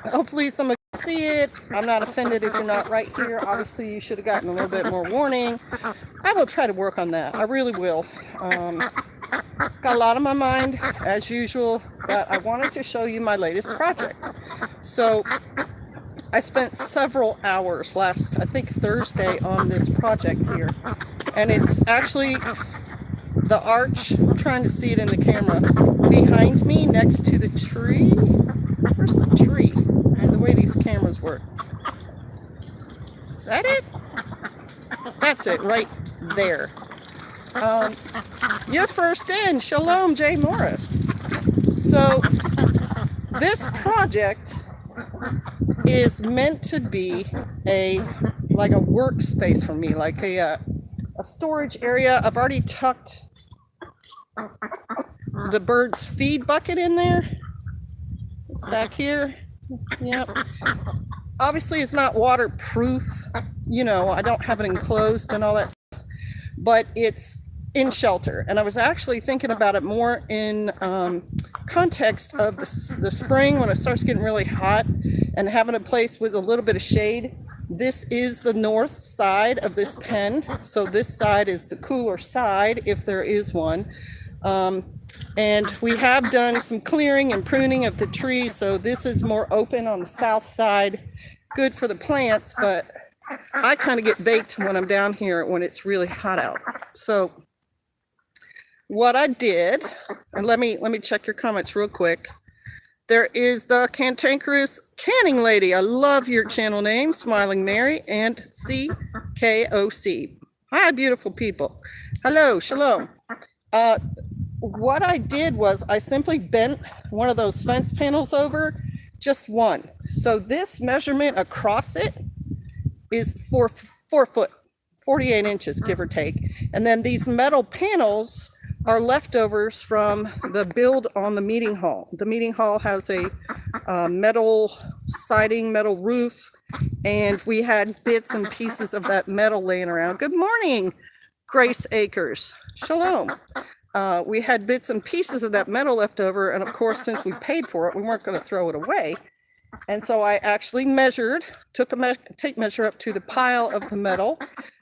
hopefully some of you see it. I'm not offended if you're not right here. Obviously, you should have gotten a little bit more warning. I will try to work on that. I really will. Got a lot on my mind, as usual, but I wanted to show you my latest project. So I spent several hours last, I think Thursday, on this project here. And it's actually the arch, I'm trying to see it in the camera, behind me next to the tree. Where's the tree? The way these cameras work. Is that it? That's it, right there. You're first in. Shalom, Jay Morris. So this project is meant to be like a workspace for me, like a storage area. I've already tucked the bird's feed bucket in there. It's back here. Yep. Obviously, it's not waterproof. You know, I don't have it enclosed and all that stuff, but it's in shelter. And I was actually thinking about it more in context of the spring when it starts getting really hot and having a place with a little bit of shade. This is the north side of this pen. So this side is the cooler side, if there is one. And we have done some clearing and pruning of the trees. So this is more open on the south side. Good for the plants, but I kind of get baked when I'm down here when it's really hot out. So what I did, and let me check your comments real quick. There is the Cantankerous Canning Lady. I love your channel name, Smiling Mary, and CKOC. Hi, beautiful people. Hello, shalom. What I did was I simply bent one of those fence panels over, just one. So this measurement across it is 4 foot, 48 inches, give or take. And then these metal panels are leftovers from the build on the meeting hall. The meeting hall has a metal siding, metal roof, and we had bits and pieces of that metal laying around. Good morning, Grace Acres. Shalom. We had bits and pieces of that metal left over, and of course, since we paid for it, we weren't going to throw it away. And so I actually measured, took a tape measure up to the pile of the metal.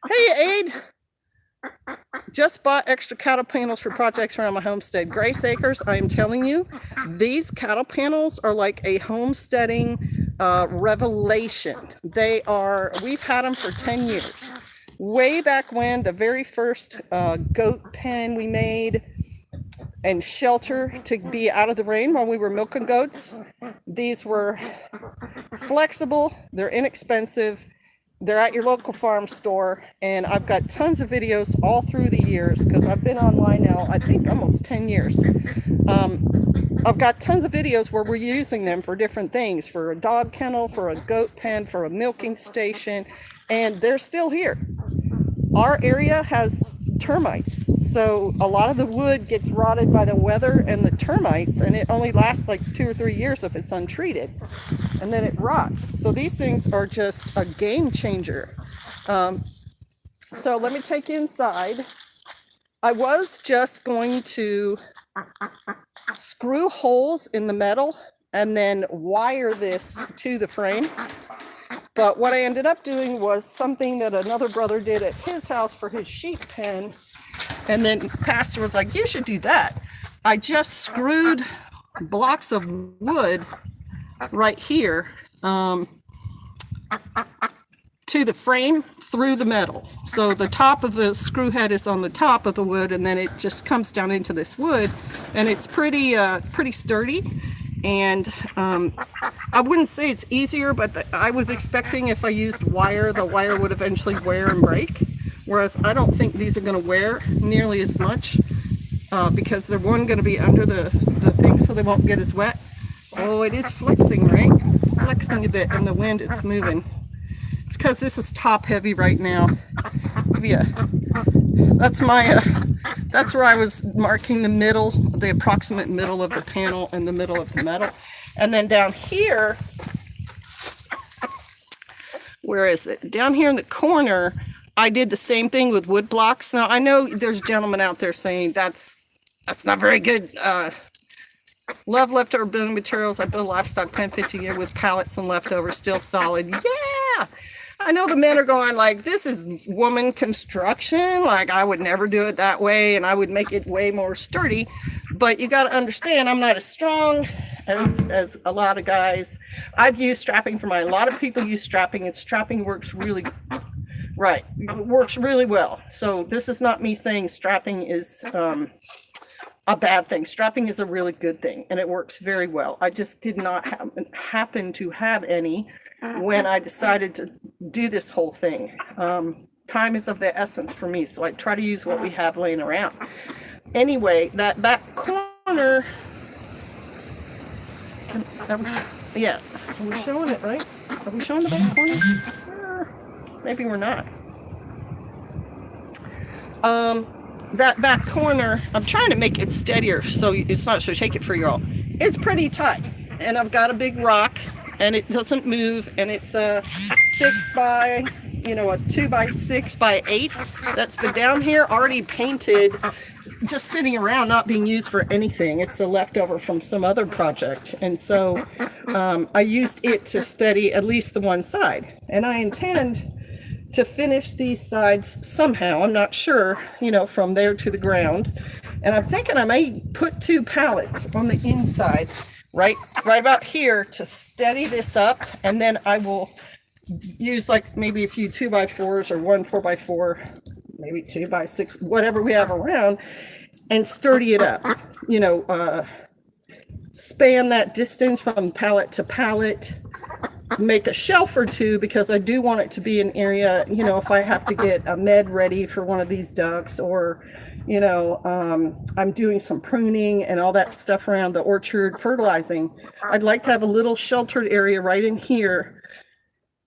Hey, Aid! Just bought extra cattle panels for projects around my homestead. Grace Acres, I am telling you, these cattle panels are like a homesteading revelation. We've had them for 10 years. Way back when, the very first goat pen we made and shelter to be out of the rain while we were milking goats. These were flexible, they're inexpensive, they're at your local farm store, and I've got tons of videos all through the years because I've been online now, I think almost 10 years. I've got tons of videos where we're using them for different things, for a dog kennel, for a goat pen, for a milking station, and they're still here. Our area has termites, so a lot of the wood gets rotted by the weather and the termites, and it only lasts like 2 or 3 years if it's untreated, and then it rots. So these things are just a game changer. So let me take you inside. I was just going to screw holes in the metal and then wire this to the frame. But what I ended up doing was something that another brother did at his house for his sheep pen. And then Pastor was like, you should do that. I just screwed blocks of wood right here to the frame through the metal. So the top of the screw head is on the top of the wood, and then it just comes down into this wood. And it's pretty sturdy. And I wouldn't say it's easier, but I was expecting if I used wire, the wire would eventually wear and break. Whereas I don't think these are going to wear nearly as much because they're going to be under the thing so they won't get as wet. Oh, it is flexing, right? It's flexing a bit in the wind. It's moving. It's because this is top heavy right now. Yeah, that's that's where I was marking the middle, the approximate middle of the panel and the middle of the metal. And then down here, where is it? Down here in the corner, I did the same thing with wood blocks. Now, I know there's gentlemen out there saying that's not very good Love leftover building materials. I build a livestock pen 50 a year with pallets and leftovers, still solid. Yeah! I know the men are going like, this is woman construction. Like, I would never do it that way, and I would make it way more sturdy. But you got to understand, I'm not as strong as a lot of guys. I've used strapping for mine. A lot of people use strapping, and strapping works really right. It works really well. So this is not me saying strapping is a bad thing. Strapping is a really good thing, and it works very well. I just did not happen to have any when I decided to do this whole thing. Time is of the essence for me, so I try to use what we have laying around. Anyway, that back corner, yeah, are we showing it, right? Are we showing the back corner? Maybe we're not. That back corner, I'm trying to make it steadier so it's not so shake it for you all. It's pretty tight, and I've got a big rock, and it doesn't move, and it's a 2 by 6 by 8 that's been down here already painted, just sitting around not being used for anything. It's a leftover from some other project, and so I used it to steady at least the one side, and I intend to finish these sides somehow. I'm not sure, from there to the ground. And I'm thinking I may put 2 pallets on the inside, right about here, to steady this up. And then I will use like maybe a few 2x4s or 1 4x4, maybe 2x6, whatever we have around, and sturdy it up. Span that distance from pallet to pallet. Make a shelf or 2, because I do want it to be an area, if I have to get a med ready for one of these ducks, or, I'm doing some pruning and all that stuff around the orchard, fertilizing. I'd like to have a little sheltered area right in here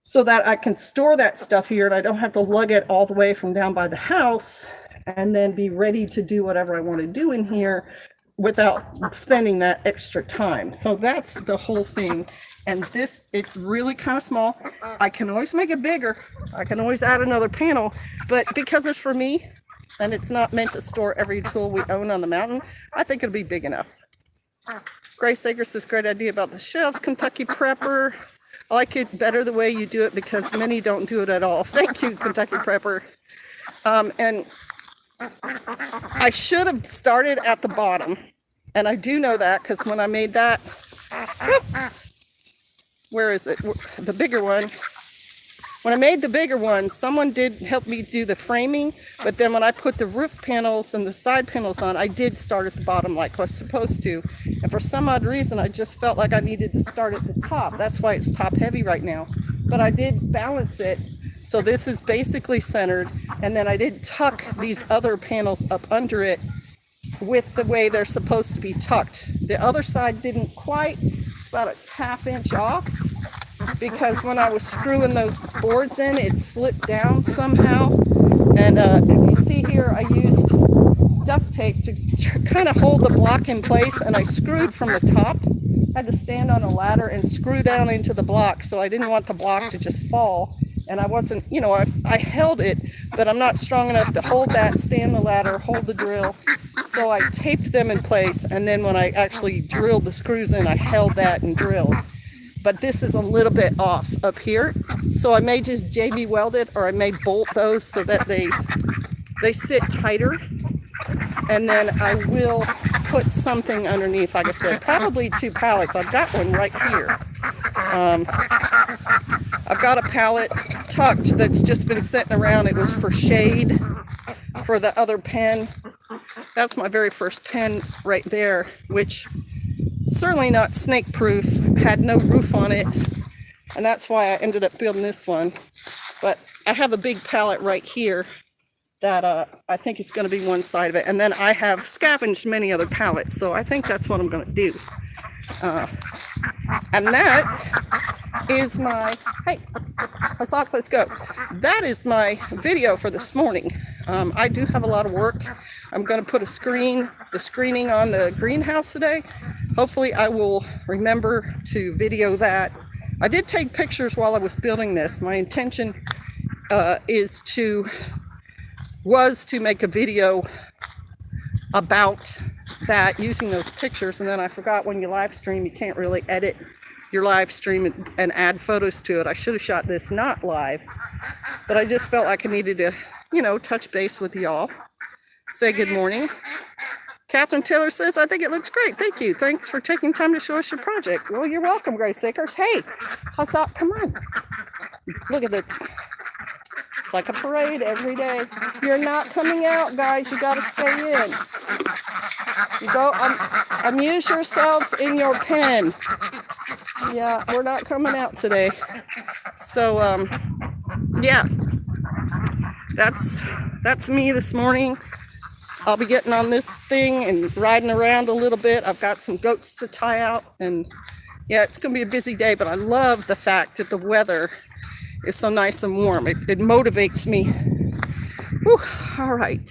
so that I can store that stuff here and I don't have to lug it all the way from down by the house and then be ready to do whatever I want to do in here without spending that extra time. So that's the whole thing. And this, it's really kind of small. I can always make it bigger. I can always add another panel, but because it's for me and it's not meant to store every tool we own on the mountain, I think it'll be big enough. Grace Acres says, great idea about the shelves. Kentucky Prepper, I like it better the way you do it because many don't do it at all. Thank you, Kentucky Prepper. And I should have started at the bottom, and I do know that because when I made that, where is it? The bigger one. When I made the bigger one, someone did help me do the framing, but then when I put the roof panels and the side panels on, I did start at the bottom like I was supposed to. And for some odd reason, I just felt like I needed to start at the top. That's why it's top heavy right now. But I did balance it. So this is basically centered. And then I did tuck these other panels up under it with the way they're supposed to be tucked. The other side didn't quite. It's about a ½ inch off, because when I was screwing those boards in, it slipped down somehow. And if you see here, I used duct tape to kind of hold the block in place, and I screwed from the top. I had to stand on a ladder and screw down into the block, so I didn't want the block to just fall. And I wasn't, I held it, but I'm not strong enough to hold that, stand the ladder, hold the drill. So I taped them in place, and then when I actually drilled the screws in, I held that and drilled. But this is a little bit off up here, so I may just JB weld it, or I may bolt those so that they sit tighter, and then I will put something underneath, like I said, probably 2 pallets. I've got one right here. I've got a pallet tucked that's just been sitting around. It was for shade for the other pen. That's my very first pen right there, which certainly not snake proof, had no roof on it, and that's why I ended up building this one. But I have a big pallet right here that I think is going to be one side of it, and then I have scavenged many other pallets, so I think that's what I'm going to do. And that is my, hey, let's go. That is my video for this morning. I do have a lot of work. I'm going to put the screening on the greenhouse today. Hopefully I will remember to video that. I did take pictures while I was building this. My intention was to make a video about that using those pictures. And then I forgot, when you live stream, you can't really edit your live stream and add photos to it. I should have shot this not live, but I just felt like I needed to, touch base with y'all. Say good morning. Catherine Taylor says, I think it looks great. Thank you. Thanks for taking time to show us your project. Well, you're welcome, Grace Akers. Hey, how's that? Come on. Look at it. It's like a parade every day. You're not coming out, guys. You got to stay in. You go amuse yourselves in your pen. Yeah, we're not coming out today. So, yeah, that's me this morning. I'll be getting on this thing and riding around a little bit. I've got some goats to tie out, and yeah, it's going to be a busy day, but I love the fact that the weather is so nice and warm. It motivates me. Whew, all right.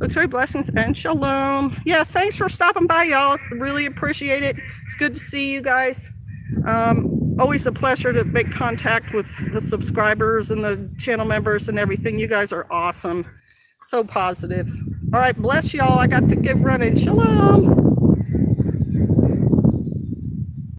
Looks like blessings and shalom. Yeah, thanks for stopping by, y'all. Really appreciate it. It's good to see you guys. Always a pleasure to make contact with the subscribers and the channel members and everything. You guys are awesome. So positive. All right, bless y'all. I got to get running. Shalom.